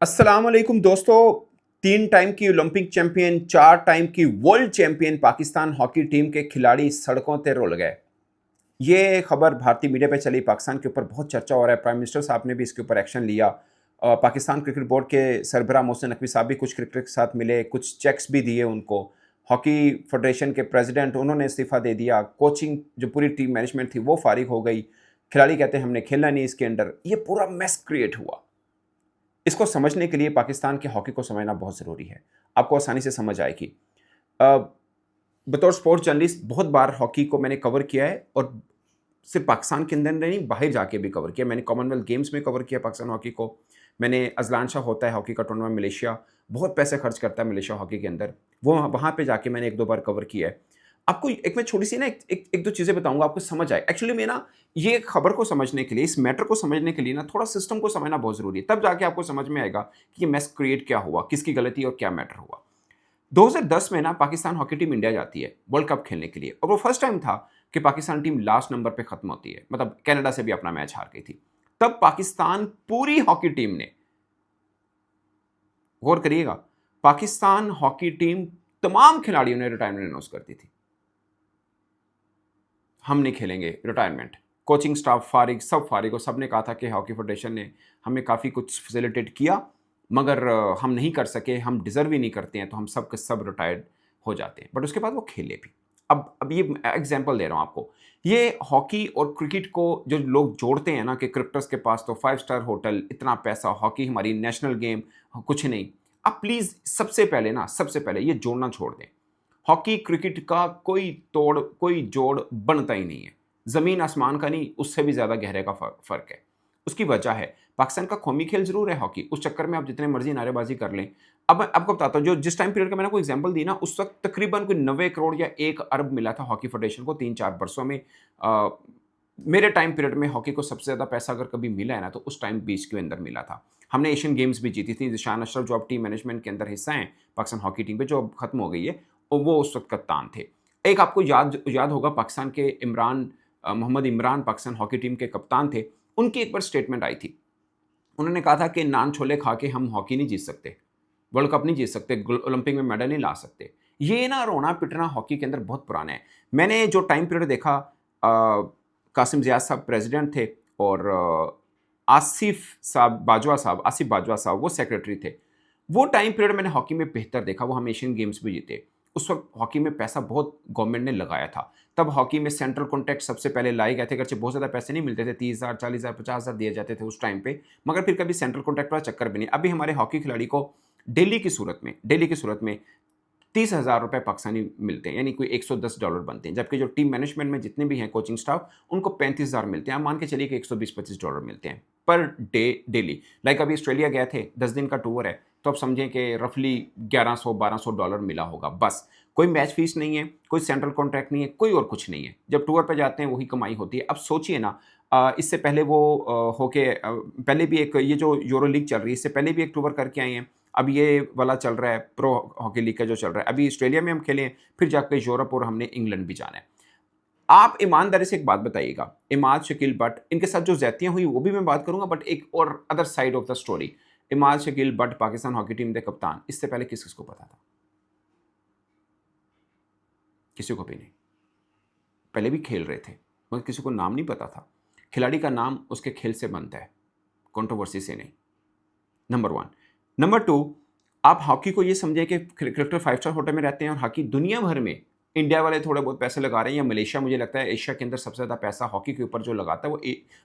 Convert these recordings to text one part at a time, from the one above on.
अस्सलाम वालेकुम दोस्तों। 3 टाइम की ओलंपिक चैंपियन, 4 टाइम की world champion Pakistan hockey team के खिलाड़ी सड़कों पे रुल गए। ये खबर भारतीय मीडिया पे चली, पाकिस्तान के ऊपर बहुत चर्चा हो रहा है। प्राइम मिनिस्टर साहब ने भी इसके ऊपर एक्शन लिया। पाकिस्तान क्रिकेट बोर्ड के सरबराह मोहसिन नकवी साहब भी कुछ क्रिकेटर के साथ मिले, कुछ चेक्स भी दिए उनको। हॉकी फेडरेशन के प्रेसिडेंट उन्होंने इस्तीफा दे दिया। कोचिंग जो पूरी टीम मैनेजमेंट थी वो फारिग हो गई। खिलाड़ी कहते हैं हमने खेलना नहीं इसके अंडर। ये पूरा मैस क्रिएट हुआ। इसको समझने के लिए पाकिस्तान के हॉकी को समझना बहुत ज़रूरी है। आपको आसानी से समझ आएगी। अ, बतौर स्पोर्ट्स जर्नलिस्ट बहुत बार हॉकी को मैंने कवर किया है, और सिर्फ पाकिस्तान के अंदर नहीं, बाहर जाके भी कवर किया। मैंने कॉमनवेल्थ गेम्स में कवर किया पाकिस्तान हॉकी को। मैंने अज़लान शाह होता है हॉकी का टूर्नामेंट मलेशिया, बहुत पैसे खर्च करता है मलेशिया हॉकी के अंदर, वो वहाँ पे जाके मैंने 1-2 बार कवर किया है। आपको एक मैं छोटी-सी ना एक 1-2 चीज़ें बताऊँगा, आपको समझ आए। एक्चुअली मैं ना ये खबर को समझने के लिए, इस मैटर को समझने के लिए ना थोड़ा सिस्टम को समझना बहुत ज़रूरी है। तब जाके आपको समझ में आएगा कि ये मेस क्रिएट क्या हुआ, किसकी गलती और क्या मैटर हुआ। 2010 में ना पाकिस्तान हॉकी टीम इंडिया जाती है वर्ल्ड कप खेलने के लिए, और वो फर्स्ट टाइम था कि पाकिस्तान टीम लास्ट नंबर पे खत्म होती है, मतलब कनाडा से भी अपना मैच हार गई थी। तब पाकिस्तान पूरी हॉकी टीम ने, गौर करिएगा, पाकिस्तान हॉकी टीम तमाम खिलाड़ियों ने रिटायरमेंट अनाउंस कर दी थी। हम नहीं खेलेंगे, रिटायरमेंट। कोचिंग स्टाफ फारिग, सब फारिग, और सब ने कहा था कि हॉकी फेडरेशन ने हमें काफ़ी कुछ फैसिलिटेट किया, मगर हम नहीं कर सके, हम डिज़र्व ही नहीं करते हैं, तो हम सब के सब रिटायर्ड हो जाते हैं। बट उसके बाद वो खेले भी। अब ये एग्जांपल दे रहा हूँ आपको। ये हॉकी और क्रिकेट को जो लोग जोड़ते हैं ना कि क्रिकेटर्स के पास तो 5 स्टार होटल, इतना पैसा, हॉकी हमारी नेशनल गेम, कुछ नहीं। अब प्लीज़ सबसे पहले ना, सबसे पहले ये जोड़ना छोड़ दें। हॉकी क्रिकेट का कोई जोड़ बनता ही नहीं है। ज़मीन आसमान का नहीं, उससे भी ज़्यादा गहरे का फ़र्क है। उसकी वजह है, पाकिस्तान का कौमी खेल ज़रूर है हॉकी, उस चक्कर में आप जितने मर्ज़ी नारेबाज़ी कर लें। अब मैं आपको बताता हूँ, जो जिस टाइम पीरियड का मैंने आपको एग्ज़ाम्पल दी ना, उस वक़्त तकरीबन कोई 90 करोड़ या 1 अरब मिला था हॉकी फेडरेशन को 3-4 वर्षों में। अ, मेरे टाइम पीरियड में हॉकी को सबसे ज़्यादा पैसा अगर कभी मिला है ना, तो उस टाइम 20 के अंदर मिला था। हमने एशियन गेम्स भी जीती थी। ज़िशान अशरफ जो अब टीम मैनेजमेंट के अंदर हिस्सा हैं, पाकिस्तान हॉकी टीम पे, जो अब खत्म हो गई है, और वो उस वक़्त कप्तान थे। एक आपको याद होगा, पाकिस्तान के मोहम्मद इमरान पाकिस्तान हॉकी टीम के कप्तान थे। उनकी एक बार स्टेटमेंट आई थी। उन्होंने कहा था कि नान छोले खा के हम हॉकी नहीं जीत सकते, वर्ल्ड कप नहीं जीत सकते, ओलंपिक में मेडल नहीं ला सकते। ये ना रोना-पिटना हॉकी के अंदर बहुत पुराना है। मैंने जो टाइम पीरियड देखा, कासिम ज़ियाद साहब प्रेज़िडेंट थे, और आसिफ बाजवा साहब वो सेक्रेटरी थे। वो टाइम पीरियड मैंने हॉकी में बेहतर देखा, वो हम एशियन गेम्स भी जीते। उस वक़्त हॉकी में पैसा बहुत गवर्नमेंट ने लगाया था। तब हॉकी में सेंट्रल कॉन्ट्रैक्ट सबसे पहले लाए गए थे, अगरचे बहुत ज़्यादा पैसे नहीं मिलते थे, 30,000, 40,000, 50,000 दिए जाते थे उस टाइम पे, मगर फिर कभी सेंट्रल कॉन्ट्रैक्ट वाला चक्कर भी नहीं। अभी हमारे हॉकी खिलाड़ी को डेली की सूरत में ₹30,000 पाकिस्तानी मिलते हैं, यानी कोई $110 बनते हैं, जबकि जो टीम मैनेजमेंट में जितने भी हैं कोचिंग स्टाफ, उनको 35,000 मिलते हैं। आप मान के चलिए कि $120-25 मिलते हैं पर डे, डेली। लाइक अभी ऑस्ट्रेलिया गए थे, 10 दिन का टूर है, तो आप समझें कि रफली $1100-1200 मिला होगा बस। कोई मैच फीस नहीं है, कोई सेंट्रल कॉन्ट्रैक्ट नहीं है, कोई और कुछ नहीं है। जब टूर पे जाते हैं वही कमाई होती है। अब सोचिए ना, इससे पहले वो पहले भी एक ये जो यूरो लीग चल रही है, इससे पहले भी एक टूर करके आए हैं। अब ये वाला चल रहा है, प्रो हॉकी लीग का जो चल रहा है। अभी ऑस्ट्रेलिया में हम खेले हैं, फिर जाकर यूरोप, और हमने इंग्लैंड भी जाना है। आप ईमानदारी से एक बात बताइएगा, इमाद, शकील बट, इनके साथ जो ज़्यादतियाँ हुई वो भी मैं बात करूँगा, बट एक और other side of the story. Imad, Shakeel but Pakistan hockey team के कप्तान, इससे पहले किस-किस को पता था? किसी को भी नहीं। पहले भी खेल रहे थे, मगर किसी को नाम नहीं पता था। खिलाड़ी का नाम उसके खेल से बनता है, कंट्रोवर्सी से नहीं। नंबर 1। नंबर 2, आप हॉकी को ये समझें कि क्रिकेटर 5 स्टार होटल में रहते हैं, और हॉकी दुनिया भर में इंडिया वाले थोड़े बहुत पैसे लगा रहे हैं, या मलेशिया, मुझे लगता है एशिया के अंदर सबसे ज़्यादा पैसा हॉकी के ऊपर जो लगाता है वो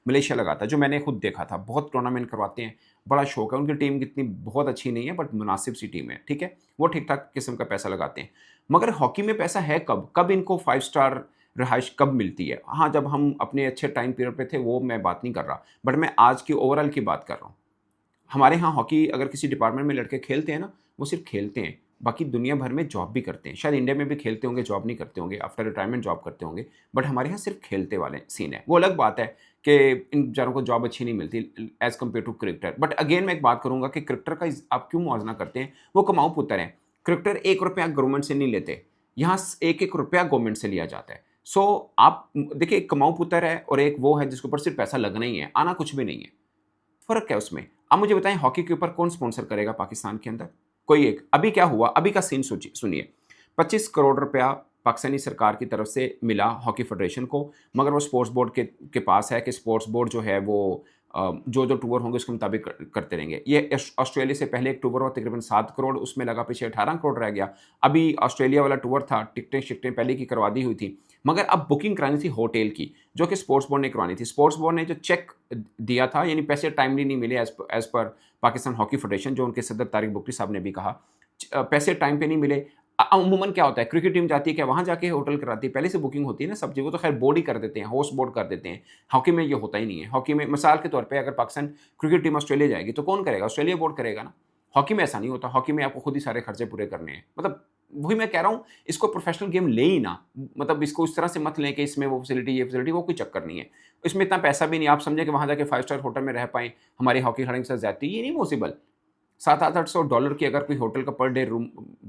मलेशिया लगाता है, जो मैंने खुद देखा था। बहुत टूर्नामेंट करवाते हैं, बड़ा शौक है। उनकी टीम कितनी बहुत अच्छी नहीं है, बट मुनासिब सी टीम है, ठीक है? वो ठीक-ठाक किस्म का पैसा लगाते हैं। मगर हॉकी में पैसा है कब? कब इनको 5 स्टार रिहाइश कब मिलती है? हाँ, जब हम अपने अच्छे टाइम पीरियड पे थे, वो मैं बात नहीं कर रहा, बट मैं आज की ओवरऑल की बात कर रहा हूँ। हमारे यहाँ हॉकी अगर किसी डिपार्टमेंट में लड़के खेलते हैं ना, वो सिर्फ खेलते हैं, बाकी दुनिया भर में जॉब भी करते हैं। शायद इंडिया में भी खेलते होंगे, जॉब नहीं करते होंगे, आफ्टर रिटायरमेंट जॉब करते होंगे, बट हमारे यहाँ सिर्फ खेलते वाले सीन है। वो अलग बात है कि इन बेचारों को जॉब अच्छी नहीं मिलती as compare to cricketer. But again मैं एक बात करूँगा कि क्रिकेटर का आप क्यों मुआवज़ा करते हैं? वो कमाऊ पुत्र हैं। क्रिकेटर ₹1 गवर्नमेंट से नहीं लेते, यहाँ ₹1-1 गवर्नमेंट से लिया जाता है। सो आप देखिए, एक कमाऊ पुत्र है और एक वो है जिसके ऊपर सिर्फ पैसा लगना ही है, आना कुछ भी नहीं है। फ़र्क क्या है उसमें? अब मुझे बताएं हॉकी के ऊपर कौन स्पॉन्सर करेगा पाकिस्तान के अंदर? कोई एक। अभी क्या हुआ, अभी का सीन सोचिए, सुनिए। 25 करोड़ रुपया पाकिस्तानी सरकार की तरफ से मिला हॉकी फेडरेशन को, मगर वो स्पोर्ट्स बोर्ड के पास है कि स्पोर्ट्स बोर्ड जो है वो जो जो टूर होंगे उसके मुताबिक करते रहेंगे। ये ऑस्ट्रेलिया से पहले एक टूर हुआ तकरीबन 7 करोड़, उसमें लगा, पीछे 18 करोड़ रह गया। अभी ऑस्ट्रेलिया वाला टूर था, टिकटें शिकटें पहले की करवा दी हुई थी, मगर अब बुकिंग करानी थी होटल की, जो कि स्पोर्ट्स बोर्ड ने करवानी थी। स्पोर्ट्स बोर्ड ने जो चेक दिया था, यानी पैसे टाइमली नहीं मिले as per Pakistan hockey federation, जो उनके सदर तारिक बुकरी साहब ने भी कहा, पैसे टाइम पे नहीं मिले। अमूमन क्या होता है, क्रिकेट टीम जाती है क्या वहाँ जाके होटल कराती है, पहले से बुकिंग होती है ना सब चीज़, वो तो खैर बोर्ड ही कर देते हैं, होस्ट बोर्ड कर देते हैं। हॉकी में ये होता ही नहीं है। हॉकी में मिसाल के तौर पे अगर पाकिस्तान क्रिकेट टीम ऑस्ट्रेलिया जाएगी तो कौन करेगा? ऑस्ट्रेलिया बोर्ड करेगा ना। हॉकी में ऐसा नहीं होता, हॉकी में आपको खुद ही सारे खर्चे पूरे करने हैं। मतलब वही मैं कह रहा हूँ, इसको प्रोफेशनल गेम ले ही ना, मतलब इसको इस तरह से मत लें कि इसमें वो फैसिलिटी ये फैसिलिटी, वो कोई चक्कर नहीं है। इसमें इतना पैसा भी नहीं आप समझे कि वहाँ जाके 5 स्टार होटल में रह पाएँ, हमारी हॉकी खिलाड़ी के साथ जाती है, ये नहीं पॉसिबल। 700-800 डॉलर की अगर कोई होटल का पर डे रूम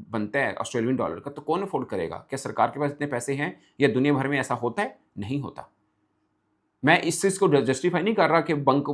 बनता है ऑस्ट्रेलियन डॉलर का, तो कौन अफोर्ड करेगा? क्या सरकार के पास इतने पैसे हैं, या दुनिया भर में ऐसा होता है? नहीं होता। मैं इस चीज़ को जस्टिफाई नहीं कर रहा कि बंक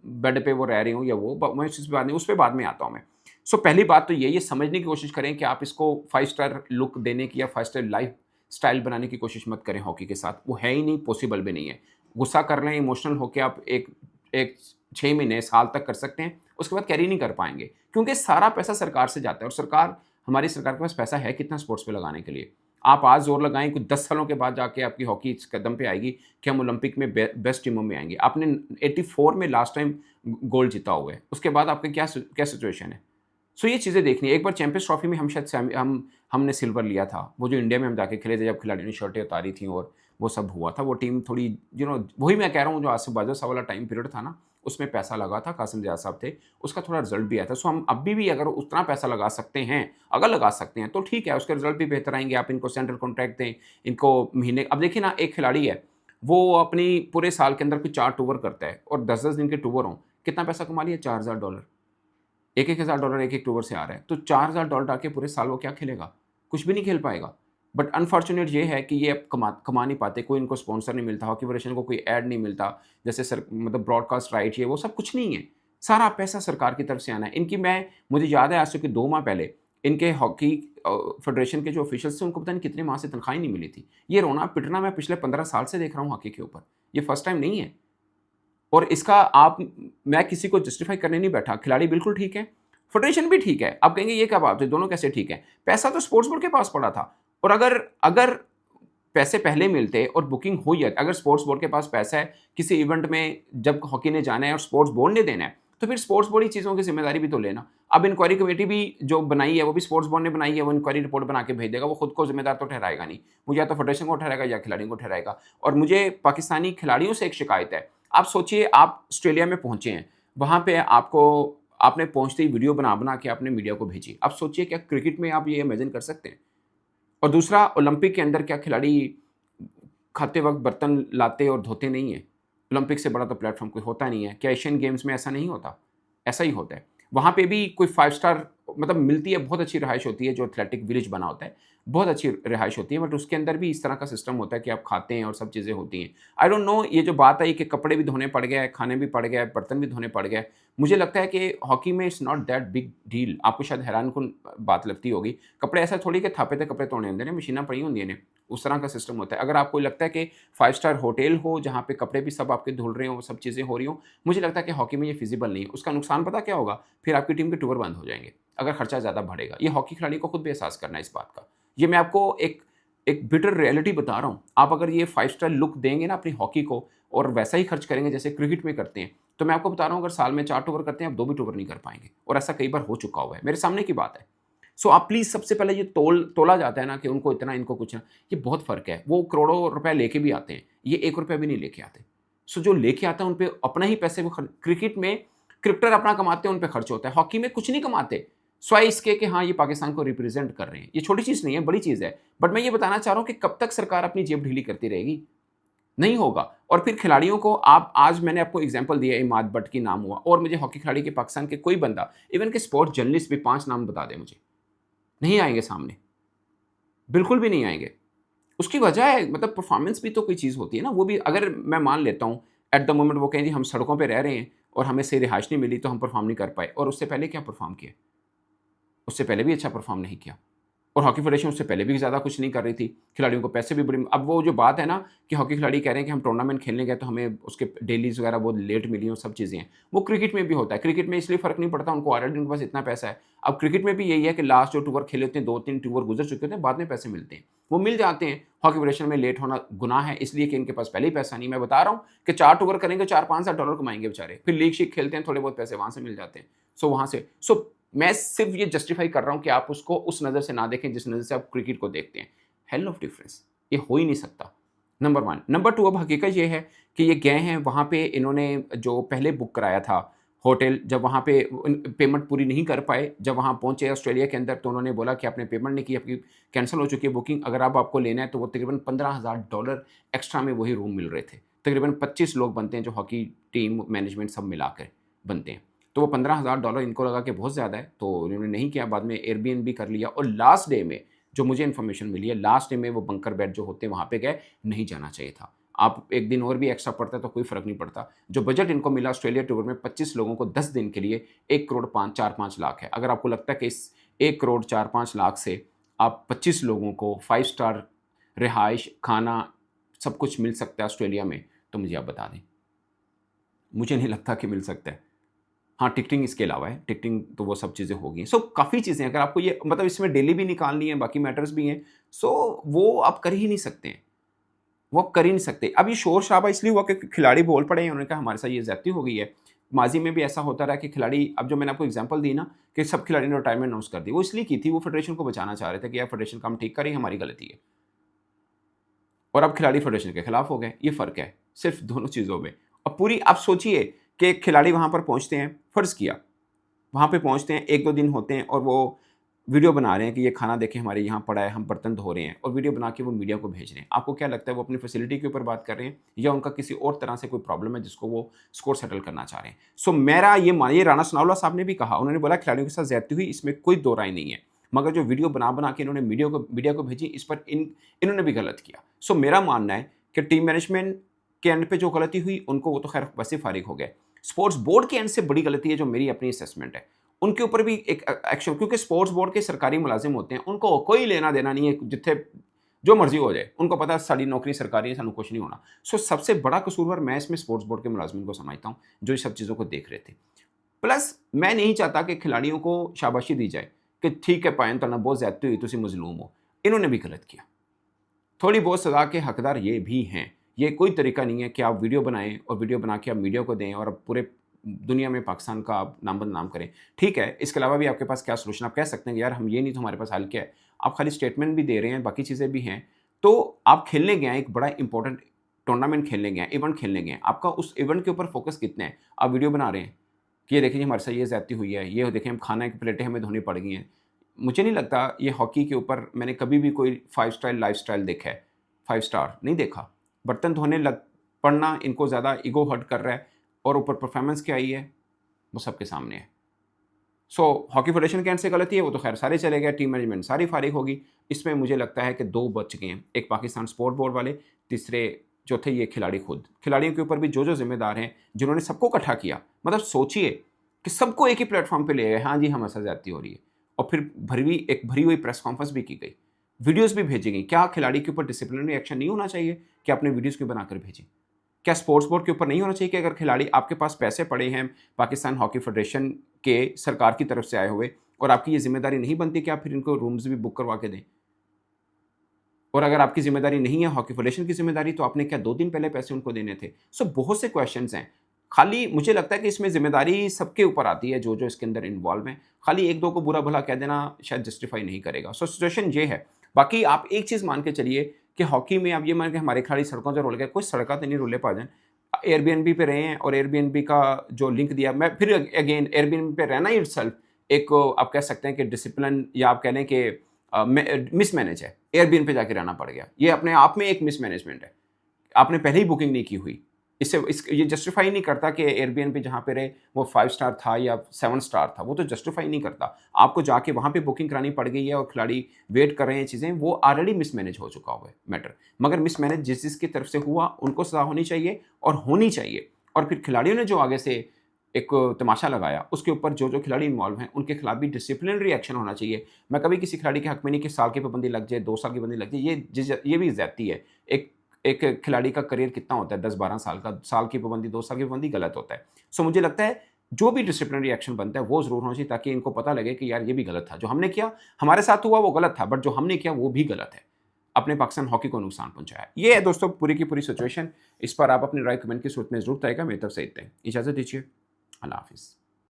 बेड पे वो रह रही हूँ या वो, मैं इस चीज़ पे बात नहीं, उस पे बाद में आता हूँ मैं। सो पहली बात तो ये समझने की कोशिश करें कि आप इसको 5 स्टार लुक देने की या 5 स्टार लाइफ स्टाइल बनाने की कोशिश मत करें हॉकी के साथ, वो है ही नहीं, पॉसिबल भी नहीं है। गुस्सा कर लें, इमोशनल होके आप एक एक 6 महीने, साल तक कर सकते हैं, उसके बाद कैरी नहीं कर पाएँगे, क्योंकि सारा पैसा सरकार से जाता है, और हमारी सरकार के पास पैसा है कितना स्पोर्ट्स पे लगाने के लिए? आप आज ज़ोर लगाएँ, कुछ 10 सालों के बाद जाके आपकी हॉकी इस कदम पे आएगी कि हम ओलंपिक में बेस्ट टीमों में आएँगे। आपने 84 में लास्ट टाइम गोल्ड जीता हुआ है, उसके बाद आपकी क्या सिचुएशन है? सो ये चीज़ें देखनी है। एक बार चैंपियंस ट्रॉफी में हम शायद हमने सिल्वर लिया था। वो जो इंडिया में हम जाके खेले थे, जब खिलाड़ियों ने शर्टें उतारी थी और वो सब हुआ था। वो टीम थोड़ी वही मैं कह रहा हूँ, जो आसिफ बाजवा साहब वाला टाइम पीरियड था ना, उसमें पैसा लगा था, कासिम ज़िया साहब थे, उसका थोड़ा रिज़ल्ट भी आया था। सो हम अभी भी अगर उतना पैसा लगा सकते हैं, अगर लगा सकते हैं तो ठीक है, उसके रिज़ल्ट भी बेहतर आएँगे। आप इनको सेंट्रल कॉन्ट्रैक्ट दें, इनको महीने, अब देखिए ना, एक खिलाड़ी है, वो अपनी पूरे साल के अंदर कोई 4 टूर करता है और 10-10 दिन के टूर हों, कितना पैसा कमा लिया? $4000। 1-1 हज़ार डॉलर एक-एक टूर से आ रहा है, तो $4000 डाल के पूरे साल वो क्या खेलेगा? कुछ भी नहीं खेल पाएगा। बट अनफॉर्च्यूनेट ये है कि ये अब कमा नहीं पाते, कोई इनको स्पॉन्सर नहीं मिलता, हॉकी फेडरेशन को कोई ऐड नहीं मिलता, जैसे मतलब ब्रॉडकास्ट राइट, ये वो सब कुछ नहीं है। सारा पैसा सरकार की तरफ से आना है। मुझे याद है आज से कोई 2 माह पहले इनके हॉकी फेडरेशन के जो ऑफिशियल्स थे, उनको पता नहीं कितने माह से तनख्वाह ही नहीं मिली थी। ये रोना-पिटना मैं पिछले 15 साल से देख रहा हूँ हॉकी के ऊपर। ये फर्स्ट टाइम नहीं है। और इसका मैं किसी को जस्टिफाई करने नहीं बैठा, खिलाड़ी बिल्कुल ठीक है, फेडरेशन भी ठीक है। आप कहेंगे ये क्या बात है, दोनों कैसे ठीक है? पैसा तो स्पोर्ट्स बोर्ड के पास पड़ा था, और अगर अगर पैसे पहले मिलते और बुकिंग हुई है, अगर स्पोर्ट्स बोर्ड के पास पैसा है किसी इवेंट में, जब हॉकी ने जाना है और स्पोर्ट्स बोर्ड ने देना है, तो फिर स्पोर्ट्स बोर्ड ही चीज़ों की जिम्मेदारी भी तो लेना। अब इंक्वायरी कमेटी भी जो बनाई है, वो भी स्पोर्ट्स बोर्ड ने बनाई है, वो इंक्वायरी रिपोर्ट बना के भेज देगा, वो खुद को जिम्मेदार तो ठहराएगा नहीं। मुझे या तो फेडरेशन को ठहराएगा या खिलाड़ियों को ठहराएगा। और मुझे पाकिस्तानी खिलाड़ियों से एक शिकायत है। आप सोचिए, आप ऑस्ट्रेलिया में पहुंचे हैं, वहां पे आपने पहुंचते ही वीडियो बना बना के आपने मीडिया को भेजी। आप सोचिए, क्या क्रिकेट में आप ये इमेजिन कर सकते हैं? और दूसरा, ओलंपिक के अंदर क्या खिलाड़ी खाते वक्त बर्तन लाते और धोते नहीं है? ओलंपिक से बड़ा तो प्लेटफॉर्म कोई होता नहीं है। क्या एशियन गेम्स में ऐसा नहीं होता? ऐसा ही होता है। वहाँ पे भी कोई 5 स्टार मतलब मिलती है, बहुत अच्छी रिहाइश होती है, जो एथलेटिक विलेज बना होता है, बहुत अच्छी रिहाइश होती है, बट उसके अंदर भी इस तरह का सिस्टम होता है कि आप खाते हैं और सब चीज़ें होती हैं। आई डोंट नो, ये जो बात आई कि कपड़े भी धोने पड़ गए, खाने भी पड़ गए, बर्तन भी धोने पड़ गए, मुझे लगता है कि हॉकी में it's not that big deal. आपको शायद हैरानकुन बात लगती होगी। कपड़े ऐसा थोड़ी कि थापे थे कपड़े धोने होंगे ने, मशीनां पड़ी होंगी ने, उस तरह का सिस्टम होता है। अगर आपको लगता है कि 5 स्टार होटल हो जहाँ पे कपड़े भी सब आपके धुल रहे हों, सब चीज़ें हो रही हों, मुझे लगता है कि हॉकी में ये फिजिबल नहीं है। उसका नुकसान पता क्या होगा? फिर आपकी टीम के टूर बंद हो जाएंगे, अगर खर्चा ज़्यादा बढ़ेगा। ये हॉकी खिलाड़ी को खुद भी एहसास करना है इस बात का। ये मैं आपको एक एक बिटर रियलिटी बता रहा हूँ। आप अगर ये 5 स्टार लुक देंगे ना अपनी हॉकी को, और वैसा ही खर्च करेंगे जैसे क्रिकेट में करते हैं, तो मैं आपको बता रहा हूँ, अगर साल में 4 टूर करते हैं, आप 2 भी टूर नहीं कर पाएंगे, और ऐसा कई बार हो चुका हुआ है, मेरे सामने की बात है। सो आप प्लीज़, सबसे पहले ये तोला जाता है ना कि उनको इतना, इनको कुछ ना, ये बहुत फ़र्क है। वो करोड़ों रुपए लेके भी आते हैं, ये 1 रुपया भी नहीं लेके आते। सो जो लेके आता है उन पे अपना ही पैसे वो क्रिकेट में क्रिकेटर अपना कमाते हैं, उन पे खर्च होता है। हॉकी में कुछ नहीं कमाते, स्वाय इसके कि हाँ, ये पाकिस्तान को रिप्रेजेंट कर रहे हैं। ये छोटी चीज़ नहीं है, बड़ी चीज़ है। बट मैं ये बताना चाह रहा हूँ कि कब तक सरकार अपनी जेब ढीली करती रहेगी? नहीं होगा। और फिर खिलाड़ियों को, आप आज मैंने आपको एग्जांपल दिया, इमाद बट की नाम हुआ, और मुझे हॉकी खिलाड़ी के पाकिस्तान के कोई बंदा, इवन के स्पोर्ट्स जर्नलिस्ट भी 5 नाम बता दे मुझे, नहीं आएंगे सामने, बिल्कुल भी नहीं आएंगे। उसकी वजह है, मतलब परफॉर्मेंस भी तो कोई चीज़ होती है ना। वो भी अगर मैं मान लेता हूँ एट द मोमेंट वो कहें जी हम सड़कों पे रह रहे हैं, और हमें सही रिहाइश नहीं मिली तो हम परफॉर्म नहीं कर पाए। और उससे पहले क्या परफॉर्म किया? उससे पहले भी अच्छा परफॉर्म नहीं किया। और हॉकी फेडरेशन उससे पहले भी ज़्यादा कुछ नहीं कर रही थी। खिलाड़ियों को पैसे भी बड़ी, अब वो जो बात है ना कि हॉकी खिलाड़ी कह रहे हैं कि हम टूर्नामेंट खेलने गए तो हमें उसके डेलीज़ वगैरह बहुत लेट मिली और सब चीज़ें हैं। वो क्रिकेट में भी होता है। क्रिकेट में इसलिए फ़र्क नहीं पड़ता, उनको ऑलरेडी उनके पास इतना पैसा है। अब क्रिकेट में भी यही है कि लास्ट जो टूर खेले होते हैं, 2-3 टूर गुज़र चुके होते हैं, बाद में पैसे मिलते हैं। वो मिल जाते हैं। हॉकी फेडरेशन में लेट होना गुनाह है इसलिए कि इनके पास पहले ही पैसा नहीं। मैं बता रहा हूँ कि 4 टूर करेंगे, $4-5 कमाएँगे बेचारे। फिर लीग शीग खेलते हैं, थोड़े बहुत पैसे वहाँ से मिल जाते हैं। वहाँ से मैं सिर्फ ये जस्टिफाई कर रहा हूँ कि आप उसको उस नज़र से ना देखें जिस नज़र से आप क्रिकेट को देखते हैं। हेल ऑफ डिफरेंस, ये हो ही नहीं सकता। नंबर 1। नंबर 2, अब हकीकत ये है कि ये गए हैं वहाँ पे, इन्होंने जो पहले बुक कराया था होटल, जब वहाँ पे पेमेंट पूरी नहीं कर पाए, जब वहाँ पहुँचे ऑस्ट्रेलिया के अंदर तो उन्होंने बोला कि आपने पेमेंट नहीं की, आपकी कैंसिल हो चुकी है बुकिंग। अगर अब आपको लेना है तो वो तकरीबन $15,000 एक्स्ट्रा में वही रूम मिल रहे थे। तकरीबन 25 लोग बनते हैं जो हॉकी टीम मैनेजमेंट सब मिला कर बनते हैं। तो वो $15,000 इनको लगा कि बहुत ज़्यादा है, तो इन्होंने नहीं किया। बाद में एयरबीएनबी कर लिया और लास्ट डे में जो मुझे इन्फॉर्मेशन मिली है, लास्ट डे में वो बंकर बेड जो होते हैं वहाँ पे गए, नहीं जाना चाहिए था। आप 1 दिन और भी एक्स्ट्रा पड़ता तो कोई फ़र्क नहीं पड़ता। जो बजट इनको मिला ऑस्ट्रेलिया टूर में 25 लोगों को 10 दिन के लिए 1 करोड़ 4-5 लाख है। अगर आपको लगता है कि इस 1 करोड़ 4-5 लाख से आप 25 लोगों को 5 स्टार रिहाइश, खाना, सब कुछ मिल सकता है ऑस्ट्रेलिया में, तो मुझे आप बता दें। मुझे नहीं लगता कि मिल सकता है। हाँ, टिकटिंग इसके अलावा है, टिकटिंग तो वो सब चीज़ें होगी। काफ़ी चीज़ें हैं, अगर आपको ये मतलब इसमें डेली भी निकालनी है, बाकी मैटर्स भी हैं, वो आप कर ही नहीं सकते हैं, वो आप कर ही नहीं सकते। अब ये शोर-शराबा इसलिए हुआ कि खिलाड़ी बोल पड़े हैं, उन्होंने कहा हमारे साथ ये ज़्यादती हो गई है। माज़ी में भी ऐसा होता रहा कि खिलाड़ी, अब जो मैंने आपको एग्ज़ाम्पल दी ना कि सब खिलाड़ियों ने रिटायरमेंट अनाउंस कर दी, वो इसलिए की थी, वो फेडरेशन को बचाना चाह रहे थे कि यार फेडरेशन काम ठीक कर रही है, हमारी गलती है। और अब खिलाड़ी फेडरेशन के खिलाफ हो गए, ये फ़र्क है, सिर्फ़ दोनों चीज़ों में। अब पूरी आप सोचिए कि एक खिलाड़ी वहाँ पर पहुँचते हैं, फ़र्ज़ किया वहाँ पे पहुँचते हैं, 1-2 दिन होते हैं और वो वीडियो बना रहे हैं कि ये खाना देखें हमारे यहाँ पड़ा है, हम बर्तन धो रहे हैं, और वीडियो बना के वो मीडिया को भेज रहे हैं। आपको क्या लगता है वो अपनी फैसिलिटी के ऊपर बात कर रहे हैं या उनका किसी और तरह से कोई प्रॉब्लम है जिसको वो स्कोर सेटल करना चाह रहे हैं? मेरा ये मानिए, राणा सनाउल्लाह साहब ने भी कहा, उन्होंने बोला खिलाड़ियों के साथ ज़्यादती हुई, इसमें कोई दो राय नहीं है। मगर जो वीडियो बना-बना के इन्होंने मीडिया को भेजी, इस पर इन्होंने भी गलत किया। मेरा मानना है कि टीम मैनेजमेंट के एंड पे जो गलती हुई, उनको वो तो खैर वैसे फारिग हो गए। स्पोर्ट्स बोर्ड के एंड से बड़ी गलती है, जो मेरी अपनी असेसमेंट है। उनके ऊपर भी एक एक्शन, क्योंकि स्पोर्ट्स बोर्ड के सरकारी मुलाजिम होते हैं, उनको कोई लेना देना नहीं है, जिथे जो मर्जी हो जाए, उनको पता है साड़ी नौकरी सरकारी है, सानू कुछ नहीं होना। सबसे बड़ा कसूरवार मैं इसमें स्पोर्ट्स बोर्ड के मुलाजिमिन को समझता हूँ, जो इस सब चीज़ों को देख रहे थे। प्लस मैं नहीं चाहता कि खिलाड़ियों को शाबाशी दी जाए कि ठीक है पायन तुहाडे नाल बहुत ज़्यादती हुई, तुसीं मजलूम हो। इन्होंने भी गलत किया। थोड़ी बहुत सज़ा के हकदार ये भी हैं। ये कोई तरीका नहीं है कि आप वीडियो बनाएँ और वीडियो बना के आप मीडिया को दें और अब पूरे दुनिया में पाकिस्तान का आप नाम बदनाम करें। ठीक है, इसके अलावा भी आपके पास क्या सॉल्यूशन, आप कह सकते हैं कि यार हम ये नहीं तो हमारे पास हल क्या है। आप खाली स्टेटमेंट भी दे रहे हैं, बाकी चीज़ें भी हैं। तो आप खेलने गए हैं, एक बड़ा इंपॉर्टेंट टूर्नामेंट खेलने गए हैं, इवेंट खेलने गए हैं। आपका उस इवेंट के ऊपर फोकस कितना है? आप वीडियो बना रहे हैं कि ये देखिए जी हमारे साथ ये ज़्यादती हुई है, ये देखें हम खाना की प्लेटें हमें धोनी पड़ गई हैं। मुझे नहीं लगता ये हॉकी के ऊपर मैंने कभी भी कोई 5 स्टार लाइफ़स्टाइल देखा है। 5 स्टार नहीं देखा। बर्तन धोने लग पड़ना इनको ज़्यादा ईगो हर्ट कर रहा है, और ऊपर परफॉर्मेंस क्या आई है, वो सबके सामने है। हॉकी फेडरेशन के एंड से गलती है, वो तो खैर सारे चले गए, टीम मैनेजमेंट सारी फारिग होगी। इसमें मुझे लगता है कि 2 बच गए हैं, एक पाकिस्तान स्पोर्ट बोर्ड वाले, तीसरे चौथे ये खिलाड़ी खुद। खिलाड़ियों के ऊपर भी जो ज़िम्मेदार हैं, जिन्होंने सबको इकट्ठा किया, मतलब सोचिए कि सबको एक ही प्लेटफ़ॉर्म पे ले आए, हाँ जी हमारे साथ ज़्यादती हो रही है, और फिर भरी हुई प्रेस कॉन्फ्रेंस भी की गई, वीडियोज़ भी भेजी गई। क्या खिलाड़ी के ऊपर डिसिप्लिनरी एक्शन नहीं होना चाहिए कि आपने वीडियोज़ क्यों बनाकर भेजी? क्या स्पोर्ट्स बोर्ड के ऊपर नहीं होना चाहिए कि अगर खिलाड़ी, आपके पास पैसे पड़े हैं पाकिस्तान हॉकी फेडरेशन के सरकार की तरफ से आए हुए, और आपकी ये जिम्मेदारी नहीं बनती कि आप फिर इनको रूम्स भी बुक करवा के दें? और अगर आपकी जिम्मेदारी नहीं है, हॉकी फेडरेशन की जिम्मेदारी, तो आपने क्या 2 दिन पहले पैसे उनको देने थे? बहुत से क्वेश्चंस हैं। खाली मुझे लगता है कि इसमें जिम्मेदारी सबके ऊपर आती है, जो इसके अंदर इन्वॉल्व हैं। खाली 1-2 को बुरा भला कह देना शायद जस्टिफाई नहीं करेगा। सिचुएशन ये है। बाकी आप एक चीज़ मान के चलिए कि हॉकी में आप ये मान के हमारे खिलाड़ी सड़कों से रुल गए, कोई सड़कें तो नहीं रुले पाजान। एयरबीएनबी पे रहे हैं, और एयरबीएनबी का जो लिंक दिया, मैं फिर अगेन एयरबीएनबी पे रहना ही इटसेल्फ एक, आप कह सकते हैं कि डिसिप्लिन, या आप कह लें कि मिसमैनेज है। एयरबीएनबी पे जाके रहना पड़ गया, ये अपने आप में एक मिसमैनेजमेंट है। आपने पहले ही बुकिंग नहीं की हुई। ये जस्टिफाई नहीं करता कि एयरबीएनबी जहाँ पे रहे वो 5 स्टार था या 7 स्टार था, वो तो जस्टिफाई नहीं करता। आपको जाके वहाँ पे बुकिंग करानी पड़ गई है और खिलाड़ी वेट कर रहे हैं, चीज़ें वो ऑलरेडी मिसमैनेज हो चुका हुआ है मैटर। मगर मिसमैनेज जिसकी तरफ से हुआ, उनको सज़ा होनी चाहिए, और होनी चाहिए। और फिर खिलाड़ियों ने जो आगे से एक तमाशा लगाया, उसके ऊपर जो खिलाड़ी इन्वॉल्व हैं, उनके खिलाफ भी डिसिप्लिनरी एक्शन होना चाहिए। मैं कभी किसी खिलाड़ी के हक में नहीं कि साल की पाबंदी लग जाए, 2 साल की पाबंदी लग जाए, ये भी ज़्यादती है। एक एक खिलाड़ी का करियर कितना होता है, 10-12 साल का, साल की पाबंदी, 2 साल की पाबंदी गलत होता है। सो मुझे लगता है जो भी डिसिप्लिनरी एक्शन बनता है, वो ज़रूर होना चाहिए ताकि इनको पता लगे कि यार ये भी गलत था। जो हमने किया, हमारे साथ हुआ वो गलत था, बट जो हमने किया वो भी गलत है। अपने पाकिस्तान हॉकी को नुकसान पहुँचाया। ये है दोस्तों पूरी की पूरी सिचुएशन। इस पर आप अपनी राय कमेंट की सूरत में ज़रूर बताइएगा। मेरी तरफ से इतना ही। इजाज़त दीजिए। अल्लाह हाफ़िज़।